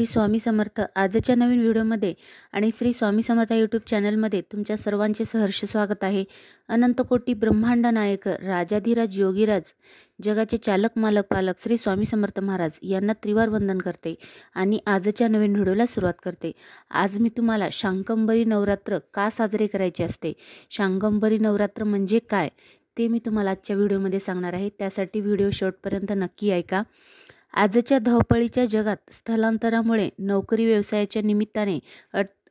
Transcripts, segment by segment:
श्री स्वामी समर्थ. आजच्या नवीन व्हिडिओमध्ये आणि श्री स्वामी समर्थ यूट्यूब चॅनलमध्ये तुमच्या सर्वांचे सहर्ष स्वागत आहे. अनंतकोटी ब्रह्मांड नायक राजाधिराज योगीराज जगाचे चालक मालक पालक श्री स्वामी समर्थ महाराज यांना त्रिवार वंदन करते आणि आजच्या नवीन व्हिडिओला सुरुवात करते. आज मी तुम्हाला शाकंभरी नवरात्र का साजरे करायचे असते, शाकंभरी नवरात्र म्हणजे काय ते मी तुम्हाला आजच्या व्हिडिओमध्ये सांगणार आहे. त्यासाठी व्हिडिओ शेवटपर्यंत नक्की ऐका. आजच्या धावपळीच्या जगात स्थलांतरामुळे नोकरी व्यवसायाच्या निमित्ताने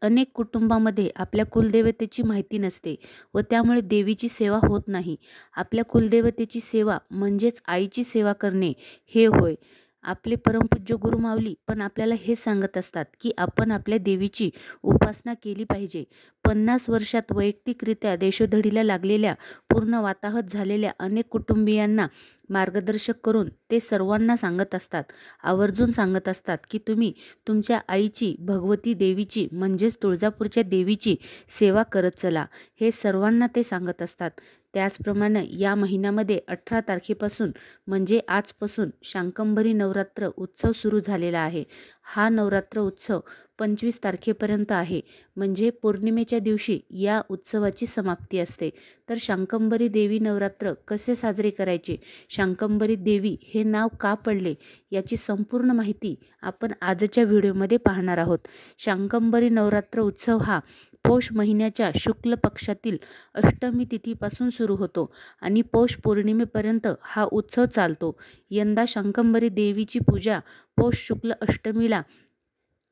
अनेक कुटुंबामध्ये आपल्या कुलदेवतेची माहिती नसते व त्यामुळे देवीची सेवा होत नाही. आपल्या कुलदेवतेची सेवा म्हणजेच आईची सेवा करणे हे होय. आपले परमपूज्य गुरुमाऊली पण आपल्याला हे सांगत असतात की आपण आपल्या देवीची उपासना केली पाहिजे. 50 वर्षात वैयक्तिकरित्या देशोधडीला लागलेल्या पूर्ण वाताहत झालेल्या अनेक कुटुंबियांना मार्गदर्शक करून ते सर्वांना सांगत असतात, आवर्जून सांगत असतात की तुम्ही तुमच्या आईची, भगवती देवीची म्हणजेच तुळजापूरच्या देवीची सेवा करत चला. हे सर्वांना ते सांगत असतात. त्याचप्रमाणे या महिन्यामध्ये 18 तारखेपासून म्हणजे आजपासून शाकंभरी नवरात्र उत्सव सुरू झालेला आहे. हा नवरात्र उत्सव 25 तारखेपर्यंत आहे, म्हणजे पौर्णिमेच्या दिवशी या उत्सवाची समाप्ती असते. तर शाकंभरी देवी नवरात्र कसे साजरे करायचे, शाकंभरी देवी हे नाव का पडले, याची संपूर्ण माहिती आपण आजच्या व्हिडिओमध्ये पाहणार आहोत. शाकंभरी नवरात्र उत्सव हा पौष महिन्याच्या शुक्ल पक्षातील अष्टमी तिथीपासून सुरू होतो आणि पौष पौर्णिमेपर्यंत हा उत्सव चालतो. यंदा शाकंभरी देवीची पूजा पौष शुक्ल अष्टमीला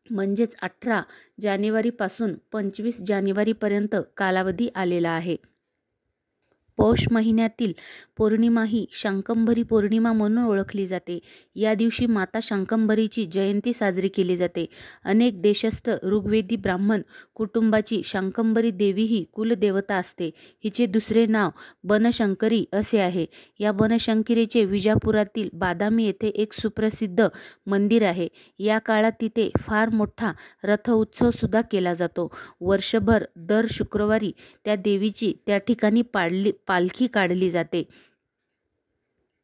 म्हणजेच 18 जानेवारीपासून 25 जानेवारीपर्यंत कालावधी आलेला आहे. पौष महिन्यातील पौर्णिमा ही शाकंभरी पौर्णिमा म्हणून ओळखली जाते. या दिवशी माता शाकंभरीची जयंती साजरी केली जाते. अनेक देशस्थ ऋग्वेदी ब्राह्मण कुटुंबाची शाकंभरी देवी ही कुलदेवता असते. हिचे दुसरे नाव बनशंकरी असे आहे. या बनशंकरीचे विजापुरातील बादामी येथे एक सुप्रसिद्ध मंदिर आहे. या काळात तिथे फार मोठा रथ उत्सव सुद्धा केला जातो. वर्षभर दर शुक्रवारी त्या देवीची त्या ठिकाणी पालखी काढली जाते.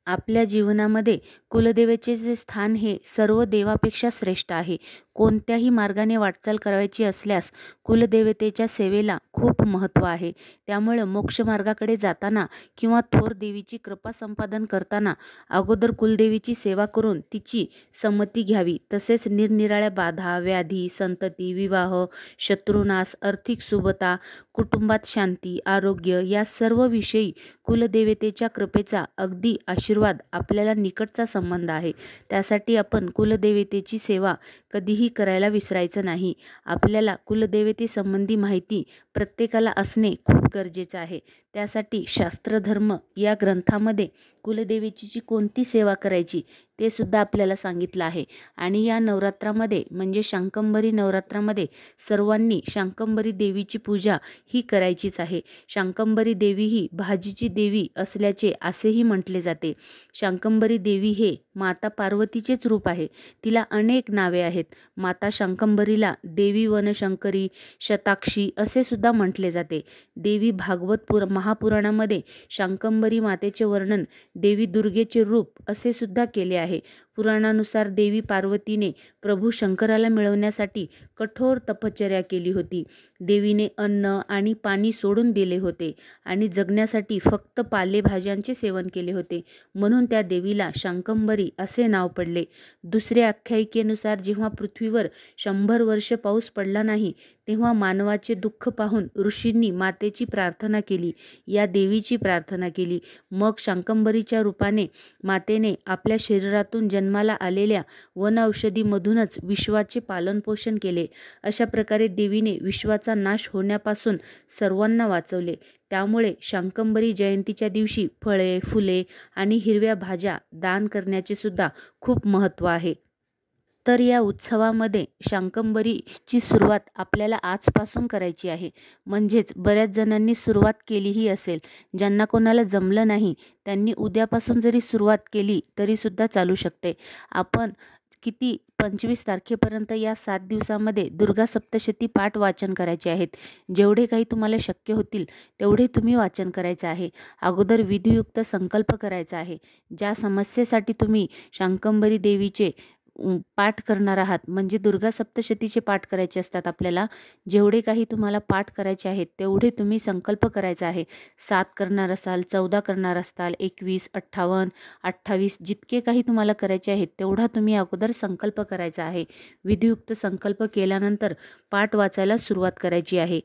आपल्या जीवनामध्ये कुलदेवेचे जे स्थान हे सर्व देवापेक्षा श्रेष्ठ आहे. कोणत्याही मार्गाने वाटचाल करायची असल्यास कुलदेवतेच्या सेवेला खूप महत्त्व आहे. त्यामुळे मोक्ष मार्गाकडे जाताना किंवा थोर देवीची कृपा संपादन करताना अगोदर कुलदेवीची सेवा करून तिची संमती घ्यावी. तसेच निरनिराळ्या बाधा, व्याधी, संतती, विवाह, शत्रुनाश, आर्थिक सुबत्ता, कुटुंबात शांती, आरोग्य या सर्व विषयी कुलदेवतेच्या कृपेचा अगदी आशीर्वाद आपल्याला निकटचा संबंध आहे. त्यासाठी आपण कुलदेवतेची सेवा कधीही करायला विसरायचं नाही. आपल्याला कुलदेवतेसंबंधी माहिती प्रत्येकाला असणे खूप गरजेचं आहे. त्यासाठी शास्त्रधर्म या ग्रंथामध्ये कुलदेवीची कोणती सेवा करायची ते सुद्धा आपल्याला सांगितलं आहे. आणि या नवरात्रामध्ये म्हणजे शाकंभरी नवरात्रामध्ये सर्वांनी शाकंभरी देवीची पूजा ही करायचीच आहे. शाकंभरी देवी ही भाजीची देवी असल्याचे असेही म्हटले जाते. शाकंभरी देवी हे माता पार्वतीचेच रूप आहे. तिला अनेक नावे आहेत. माता शाकंभरीला देवी वनशंकरी, शताक्षी असे सुद्धा म्हटले जाते. देवी भागवत महापुराणामध्ये शाकंभरी मातेचे वर्णन देवी दुर्गेचे रूप असे सुद्धा केले आहे. पुराणानुसार देवी पार्वतीने प्रभू शंकराला मिळवण्यासाठी कठोर तपश्चर्या केली होती. देवीने अन्न आणि पाणी सोडून दिले होते आणि जगण्यासाठी फक्त पालेभाज्यांचे सेवन केले होते. म्हणून त्या देवीला शाकंभरी असे नाव पडले. दुसऱ्या आख्यायिकेनुसार जेव्हा पृथ्वीवर 100 वर्ष पाऊस पडला नाही तेव्हा मानवाचे दुःख पाहून ऋषींनी मातेची प्रार्थना केली, या देवीची प्रार्थना केली. मग शाकंभरीच्या रूपाने मातेने आपल्या शरीरातून जन्माला आलेल्या वनऔषधीमधूनच विश्वाचे पालनपोषण केले. अशा प्रकारे देवीने विश्वाचा नाश होण्यापासून सर्वांना वाचवले. त्यामुळे शाकंभरी जयंतीच्या दिवशी फळे, फुले आणि हिरव्या भाज्या दान करण्याचे सुद्धा खूप महत्त्व आहे. तर या उत्सवामध्ये शाकंभरीची सुरुवात आपल्याला आजपासून करायची आहे. म्हणजेच बऱ्याच जणांनी सुरुवात केलीही असेल. ज्यांना कोणाला जमलं नाही त्यांनी उद्यापासून जरी सुरुवात केली तरी सुद्धा चालू शकते. आपण 25 तारखेपर्यंत या 7 दिवसामध्ये दुर्गा सप्तशती पाठ वाचन करायचे आहेत. जेवढे काही तुम्हाला शक्य होतील तेवढे तुम्ही वाचन करायचे आहे. अगोदर विधियुक्त संकल्प करायचा आहे. ज्या समस्येसाठी तुम्ही शाकंभरी देवीचे पाठ करणार आहात, म्हणजे दुर्गा सप्तशतीचे पाठ करायचे असतात आपल्याला. जेवढे काही तुम्हाला पाठ करायचे आहेत तेवढे तुम्ही संकल्प करायचा आहे. 7 करणार असाल, 14 करणार असाल, 21, 58, 28 जितके काही तुम्हाला करायचे आहेत तेवढा तुम्ही अगोदर संकल्प करायचा आहे. विधियुक्त संकल्प केल्यानंतर पाठ वाचायला सुरुवात करायची आहे.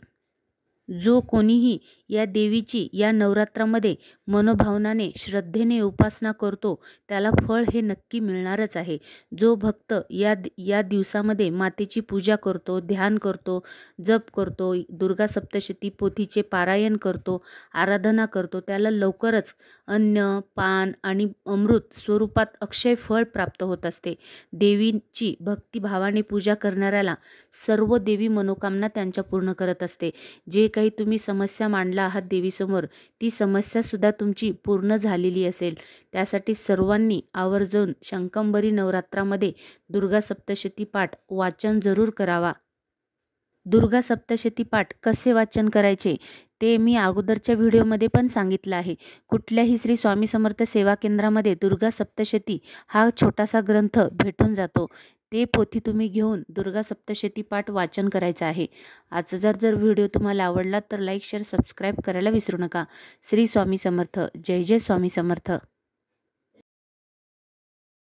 जो कोणीही या देवीची या नवरात्रामध्ये मनोभावनाने श्रद्धेने उपासना करतो त्याला फळ हे नक्की मिळणारच आहे. जो भक्त या दिवसामध्ये मातेची पूजा करतो, ध्यान करतो, जप करतो, दुर्गा सप्तशती पोथीचे पारायण करतो, आराधना करतो, त्याला लवकरच अन्न, पान आणि अमृत स्वरूपात अक्षय फळ प्राप्त होत असते. देवीची भक्तिभावाने पूजा करणाऱ्याला सर्व देवी मनोकामना त्यांच्या पूर्ण करत असते. जे काही तुम्ही समस्या मांडला आहात देवीसमोर, ती समस्यासुद्धा तुमची पूर्ण झालेली असेल. त्यासाठी सर्वांनी आवर्जून शंकंभरी नवरात्रामध्ये दुर्गा सप्तशती पाठ वाचन जरूर करावा. दुर्गा सप्तशती पाठ कसे वाचन करायचे ते मी अगोदरच्या व्हिडिओमध्ये पण सांगितलं आहे. कुठल्याही श्री स्वामी समर्थ सेवा केंद्रामध्ये दुर्गा सप्तशती हा छोटासा ग्रंथ भेटून जातो. ते पोथी तुम्ही घेऊन दुर्गा सप्तशती पाठ वाचन करायचं आहे. आजचा जर व्हिडिओ तुम्हाला आवडला तर लाईक, शेअर, सबस्क्राईब करायला विसरू नका. श्री स्वामी समर्थ. जय जय स्वामी समर्थ.